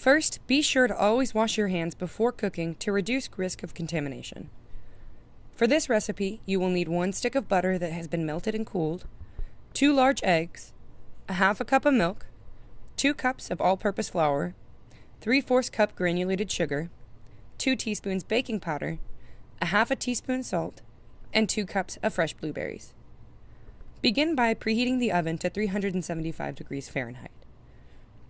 First, be sure to always wash your hands before cooking to reduce risk of contamination. For this recipe, you will need 1 stick of butter that has been melted and cooled, 2 large eggs, a half a cup of milk, 2 cups of all-purpose flour, 3/4 cup granulated sugar, 2 teaspoons baking powder, a half a teaspoon salt, and 2 cups of fresh blueberries. Begin by preheating the oven to 375 degrees Fahrenheit.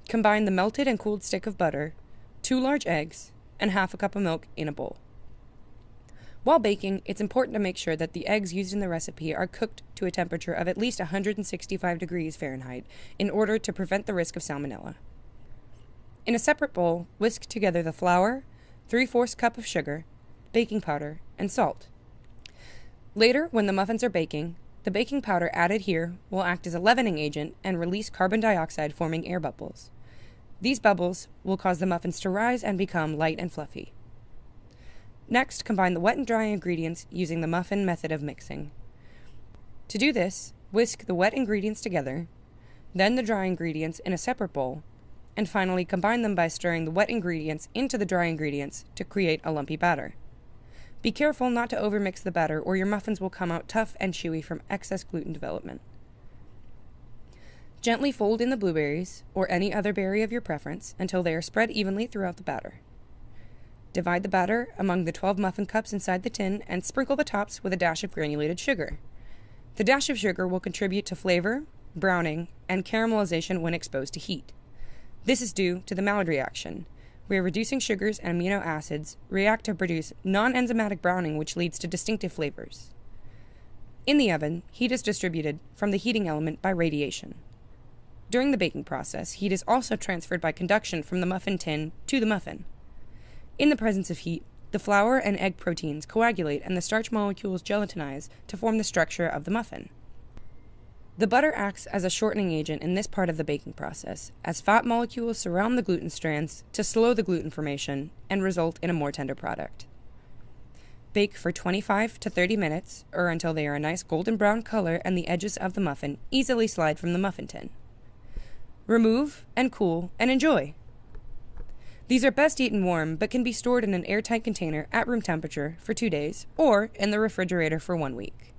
Combine the melted and cooled stick of butter, 2 large eggs, and half a cup of milk in a bowl. While baking, it's important to make sure that the eggs used in the recipe are cooked to a temperature of at least 165 degrees Fahrenheit in order to prevent the risk of salmonella. In a separate bowl, whisk together the flour, 3/4 cup of sugar, baking powder, and salt. Later, when the muffins are baking, the baking powder added here will act as a leavening agent and release carbon dioxide, forming air bubbles. These bubbles will cause the muffins to rise and become light and fluffy. Next, combine the wet and dry ingredients using the muffin method of mixing. To do this, whisk the wet ingredients together, then the dry ingredients in a separate bowl, and finally combine them by stirring the wet ingredients into the dry ingredients to create a lumpy batter. Be careful not to overmix the batter or your muffins will come out tough and chewy from excess gluten development. Gently fold in the blueberries, or any other berry of your preference, until they are spread evenly throughout the batter. Divide the batter among the 12 muffin cups inside the tin and sprinkle the tops with a dash of granulated sugar. The dash of sugar will contribute to flavor, browning, and caramelization when exposed to heat. This is due to the Maillard reaction, where reducing sugars and amino acids react to produce non-enzymatic browning, which leads to distinctive flavors. In the oven, heat is distributed from the heating element by radiation. During the baking process, heat is also transferred by conduction from the muffin tin to the muffin. In the presence of heat, the flour and egg proteins coagulate and the starch molecules gelatinize to form the structure of the muffin. The butter acts as a shortening agent in this part of the baking process, as fat molecules surround the gluten strands to slow the gluten formation and result in a more tender product. Bake for 25 to 30 minutes, or until they are a nice golden brown color and the edges of the muffin easily slide from the muffin tin. Remove and cool and enjoy. These are best eaten warm, but can be stored in an airtight container at room temperature for 2 days, or in the refrigerator for 1 week.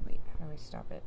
Wait, how do I stop it?